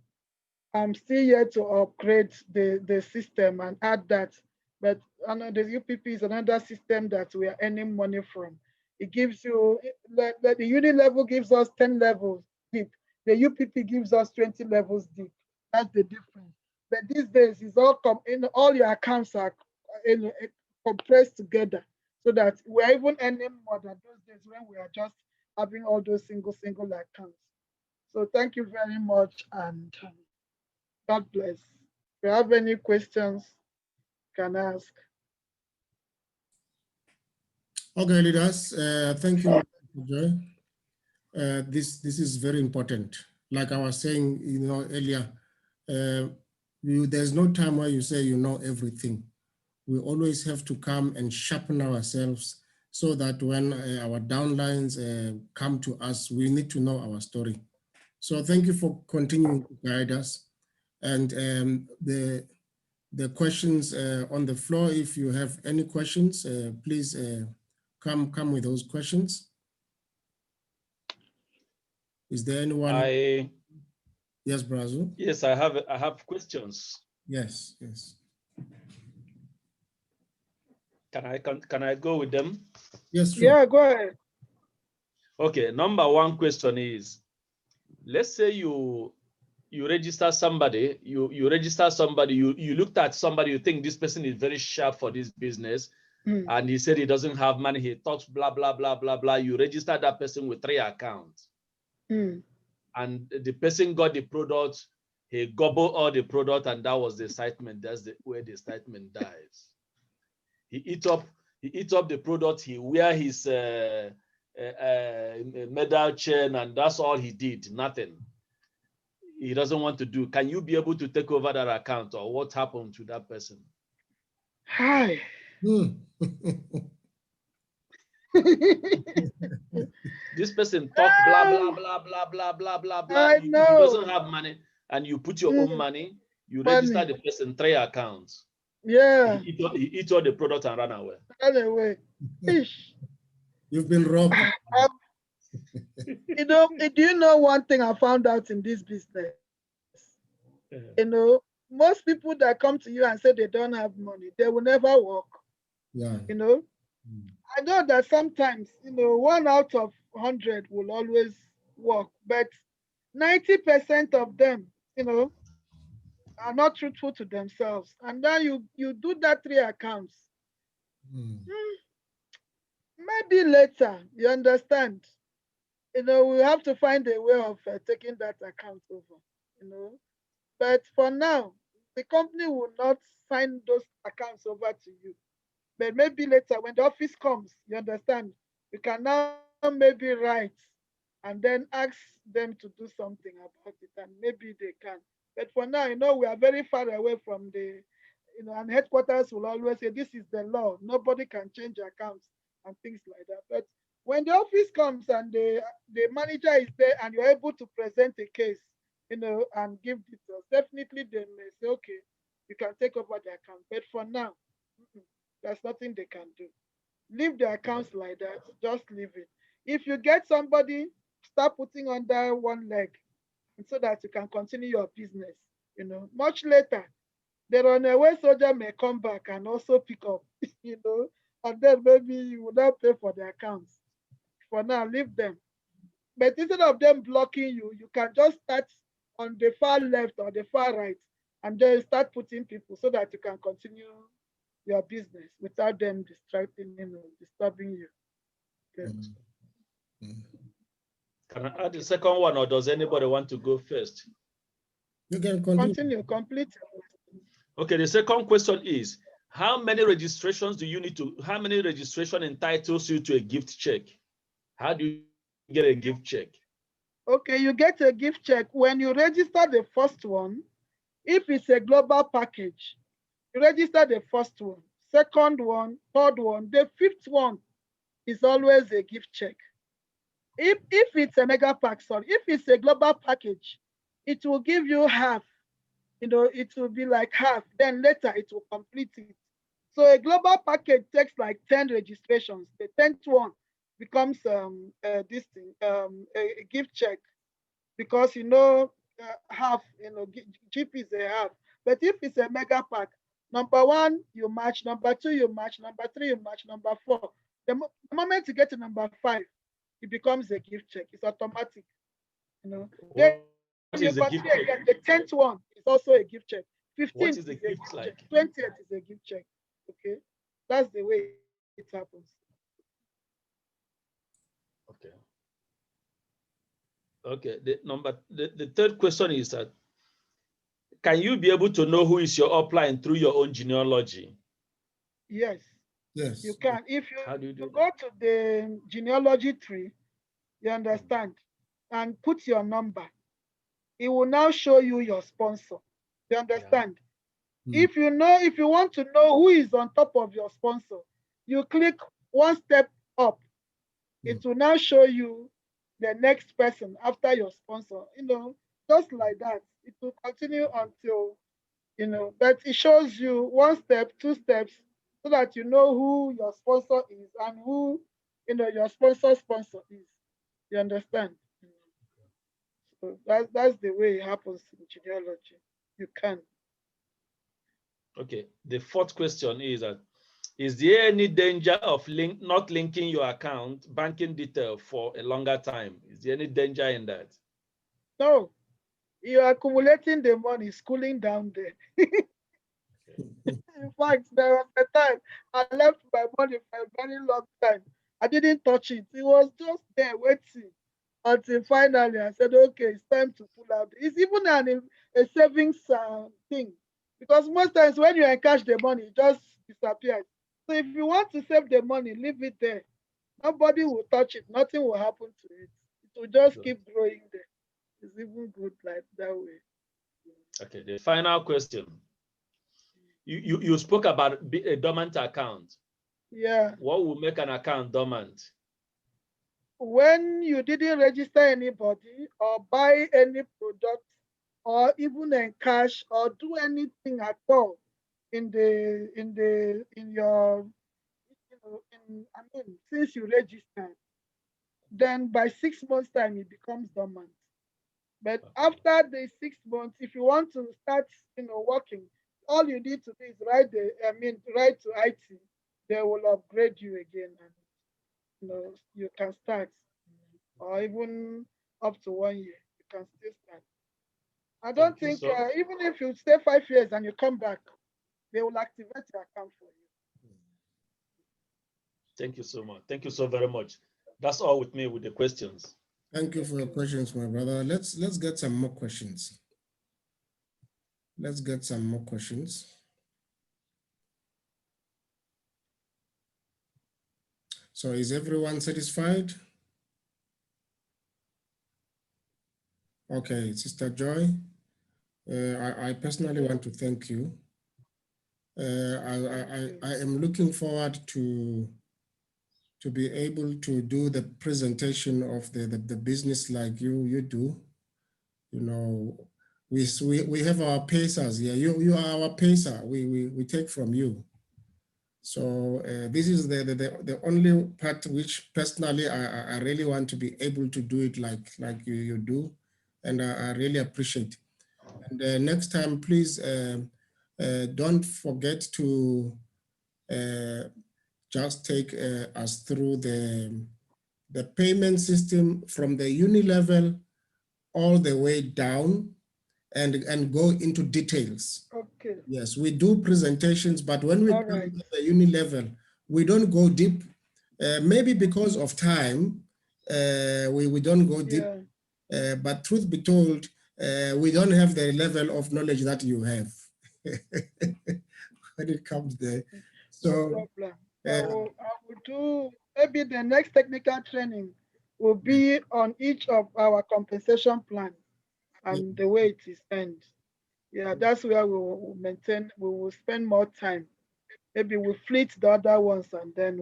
I'm still yet to upgrade the system and add that. But the UPP is another system that we are earning money from. It gives you, the uni level gives us 10 levels deep. The UPP gives us 20 levels deep. That's the difference. But these days, it's all your accounts are compressed together so that we're even earning more than those days when we are just having all those single accounts. So thank you very much, and God bless. If you have any questions, you can ask. Okay, leaders, thank you, Joy. This is very important. Like I was saying, earlier, there's no time where you say you know everything. We always have to come and sharpen ourselves so that when our downlines come to us, we need to know our story. So thank you for continuing to guide us. And the questions on the floor, if you have any questions, please come with those questions. Is there anyone? Yes, Brazu. Yes, I have questions. Yes. Can I go with them? Yes, sure. Yeah, go ahead. Okay, number one question is, let's say you register somebody, you register somebody, you looked at somebody, you think this person is very sharp for this business, and he said he doesn't have money, he talks blah, blah, blah, blah, blah. You register that person with 3 accounts. And the person got the product, he gobbled all the product, and that was the excitement. That's where the excitement dies. He eat up the product, he wear his medal chain, and that's all he did, nothing. He doesn't want to do. Can you be able to take over that account, or what happened to that person? Hi. This person talk blah, blah, blah, blah, blah, blah, blah, blah. I He know. doesn't have money, and you put your own money, you register the person 3 accounts. Yeah. He eat all the product and run away. Run away. You've been robbed. Do you know one thing I found out in this business? You know, most people that come to you and say they don't have money, they will never work. Yeah. You know, I know that sometimes, you know, 1 out of 100 will always work, but 90% of them, you know, are not truthful to themselves. And then you do that 3 accounts. Maybe later, you understand. You know, we have to find a way of taking that account over, you know. But for now, the company will not sign those accounts over to you. But maybe later, when the office comes, you understand, you can now maybe write and then ask them to do something about it, and maybe they can. But for now, you know, we are very far away from the, you know, and headquarters will always say, this is the law. Nobody can change accounts and things like that. But when the office comes and the manager is there and you're able to present a case, you know, and give details, definitely they may say, okay, you can take over the account. But for now, there's nothing they can do. Leave the accounts like that. Just leave it. If you get somebody, start putting under one leg, and so that you can continue your business. You know, much later, the runaway soldier may come back and also pick up, you know, and then maybe you will not pay for the accounts. For now, leave them. But instead of them blocking you, you can just start on the far left or the far right and then start putting people so that you can continue your business without them distracting you, disturbing you. Okay. Can I add the second one, or does anybody want to go first? You can continue. Complete. Okay, the second question is, how many registrations do you need to, how many registration entitles you to a gift check? How do you get a gift check? Okay, you get a gift check when you register the first one. If it's a global package, you register the first one, second one, third one, the fifth one is always a gift check. If it's a mega pack, sorry, if it's a global package, it will give you half. You know, it will be like half. Then later it will complete it. So a global package takes like 10 registrations. The 10th one becomes this thing, a gift check, because you know half, you know, GP is a half. But if it's a mega pack, number 1 you match, number 2 you match, number 3 you match, number 4. The moment you get to number 5, it becomes a gift check. It's automatic, you know. Then What is the gift check? Again, the 10th one is also a gift check. 15th is the a gift like? check. 20th is a gift check. Okay, that's the way it happens. Okay. Okay. The third question is that, can you be able to know who is your upline through your own genealogy? Yes. Yes. You can. If you, How do you do go to the genealogy tree, you understand, and put your number, it will now show you your sponsor. You understand? Yeah. If you want to know who is on top of your sponsor, you click one step up. It will now show you the next person after your sponsor. You know, just like that. It will continue until, you know, but it shows you 1 step, 2 steps, so that you know who your sponsor is and who, you know, your sponsor is. You understand? So that's the way it happens in genealogy. You can. Okay. The fourth question is that, Is there any danger of not linking your account banking detail for a longer time? Is there any danger in that? No, you're accumulating the money, it's cooling down there. In fact, there was a time I left my money for a very long time. I didn't touch it. It was just there waiting until finally I said, okay, it's time to pull out. It's even a savings thing. Because most times when you encash the money, it just disappears. So if you want to save the money, leave it there. Nobody will touch it. Nothing will happen to it. It will just Good. keep growing there. It's even good like that way. Okay, the final question. You spoke about a dormant account. Yeah. What will make an account dormant? When you didn't register anybody or buy any product or even encash or do anything at all in your since you registered, then by 6 months time it becomes dormant. But after the 6 months, if you want to start working, all you need to do is write to IT. They will upgrade you again, and you can start, or even up to 1 year you can still start. I don't Thank you think so even if you stay 5 years and you come back, they will activate your account for you. Thank you so much. Thank you so very much. That's all with me with the questions. Thank you for your questions, my brother. Let's get some more questions. Let's get some more questions. So is everyone satisfied? Okay, Sister Joy, I personally want to thank you. I am looking forward to be able to do the presentation of the business like you do. We have our pacers here. You are our pacer. We take from you. So this is the only part which personally I really want to be able to do it like you do, and I really appreciate. And next time, please don't forget to just take us through the payment system from the uni level all the way down and go into details. Okay. Yes, we do presentations, but when we come at the uni level, we don't go deep. Maybe because of time, we don't go deep. Yeah. But truth be told, we don't have the level of knowledge that you have when it comes there. So, no problem. I will do, maybe the next technical training will be on each of our compensation plans and the way it is spent. Yeah, that's where we will we will spend more time. Maybe we'll fleet the other ones and then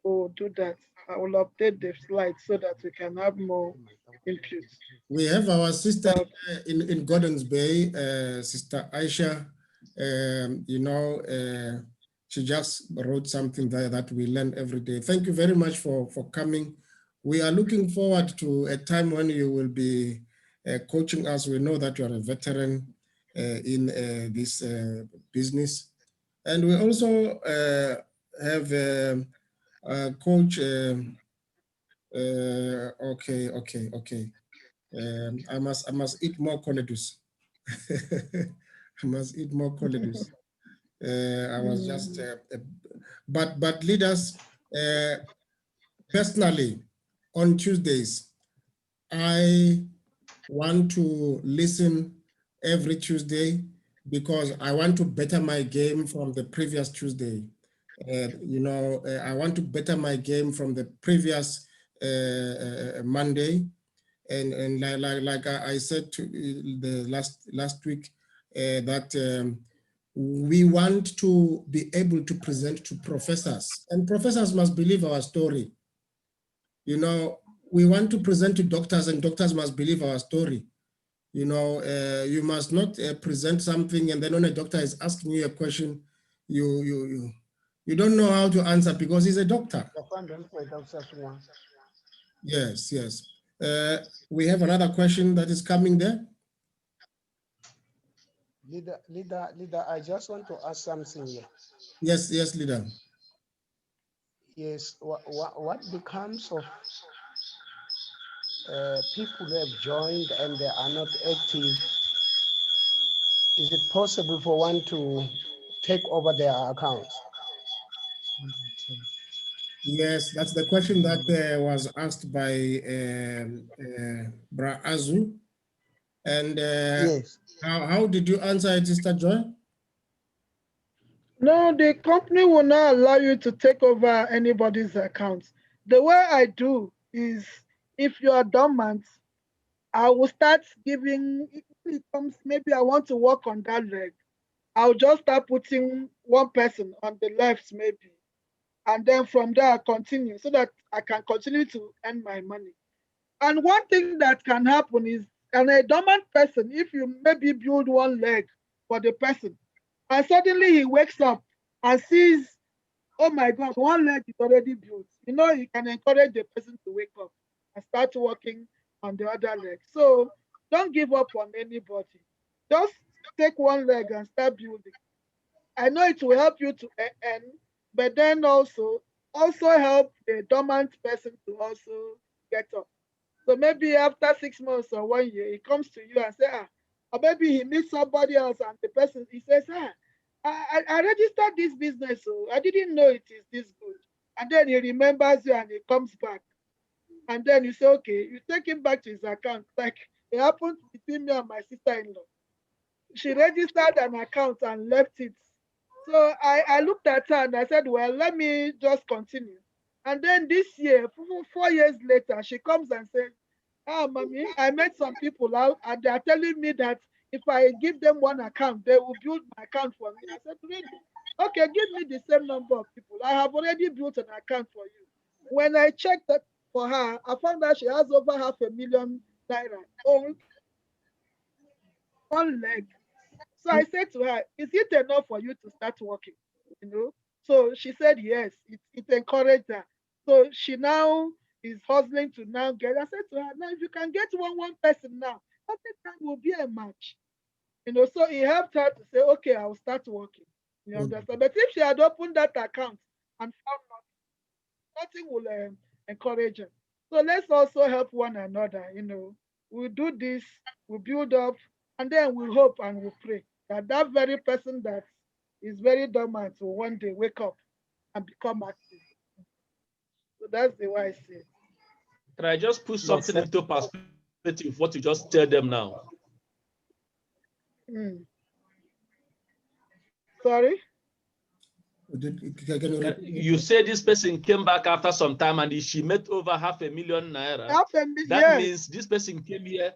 we'll do that. I will update the slides so that we can have more input. We have our sister in Gordons Bay, Sister Aisha. She just wrote something there that we learn every day. Thank you very much for coming. We are looking forward to a time when you will be coaching us. We know that you are a veteran in this business. And we also have Coach, okay. I must eat more coledus. I must eat more coledus. I was just, but leaders, personally, on Tuesdays, I want to listen every Tuesday because I want to better my game from the previous Tuesday. I want to better my game from the previous Monday. And like I said to the last week, that we want to be able to present to professors, and professors must believe our story. We want to present to doctors, and doctors must believe our story. You must not present something and then when a doctor is asking you a question, you don't know how to answer because he's a doctor. Yes. We have another question that is coming there. Leader, I just want to ask something here. Yes, yes, leader. Yes, what becomes of people who have joined and they are not active? Is it possible for one to take over their accounts? Yes, that's the question that was asked by Bra Azu. And Yes. how did you answer it, Sister Joy? No, the company will not allow you to take over anybody's account. The way I do is, if you are dormant, I will start giving, if it comes, maybe I want to work on that leg. I'll just start putting one person on the left, maybe. And then from there, I continue so that I can continue to earn my money. And one thing that can happen is, a dormant person, if you maybe build one leg for the person, and suddenly he wakes up and sees, oh my God, one leg is already built. You can encourage the person to wake up and start working on the other leg. So don't give up on anybody. Just take one leg and start building. I know it will help you to earn, but then also help the dormant person to also get up. So maybe after 6 months or 1 year, he comes to you and say, or maybe he meets somebody else and the person, he says, I registered this business, so I didn't know it is this good. And then he remembers you and he comes back. And then you say, okay, you take him back to his account. Like it happened between me and my sister-in-law. She registered an account and left it. So I looked at her and I said, well, let me just continue. And then this year, 4 years later, she comes and says, mommy, I met some people out and they are telling me that if I give them one account, they will build my account for me. I said, really? Okay, give me the same number of people. I have already built an account for you. When I checked that for her, I found out she has over 500,000 naira on one leg. So I said to her, is it enough for you to start working? You know? So she said yes, it encouraged her. So she now is hustling to now get. I said to her, now if you can get one person now, every time will be a match. So it helped her to say, okay, I'll start working. You understand? But if she had opened that account and found nothing will encourage her. So let's also help one another. We'll do this, we'll build up, and then we hope and we pray that that very person that is very dormant will one day wake up and become active. So that's the way I see it. Can I just put Yes, something sir. into perspective, what you just tell them now? Mm. Sorry? You say this person came back after some time and she made over 500,000 naira. That Yes, means this person came here.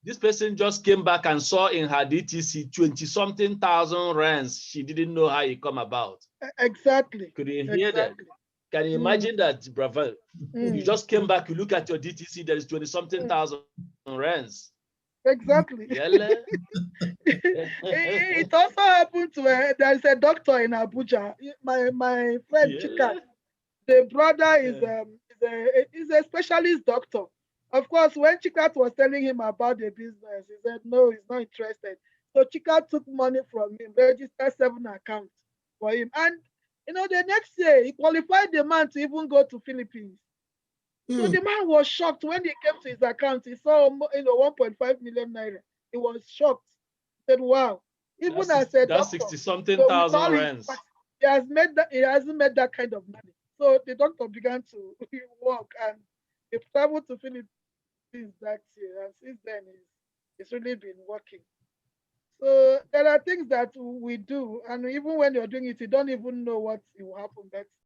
This person just came back and saw in her DTC 20-something thousand rands. She didn't know how it come about. exactly. Could you hear that? Exactly. Can you imagine that, brother? You Mm. just came back, you look at your DTC, there is 20-something thousand rands. Exactly. Yalla. It also happened to there's a doctor in Abuja. My friend Chika, Yalla. the brother is a specialist doctor. Of course, when Chika was telling him about the business, he said no, he's not interested. So Chika took money from him, registered 7 accounts for him, and the next year he qualified the man to even go to Philippines. So the man was shocked when he came to his account. He saw 1.5 million naira. He was shocked. He said, "Wow!" Even as a That's doctor, 60-something so with thousand all his, rands. he hasn't made that kind of money. So the doctor began to work and he traveled to Philippines that year, and since then he's really been working. So there are things that we do, and even when you're doing it, you don't even know what will happen. But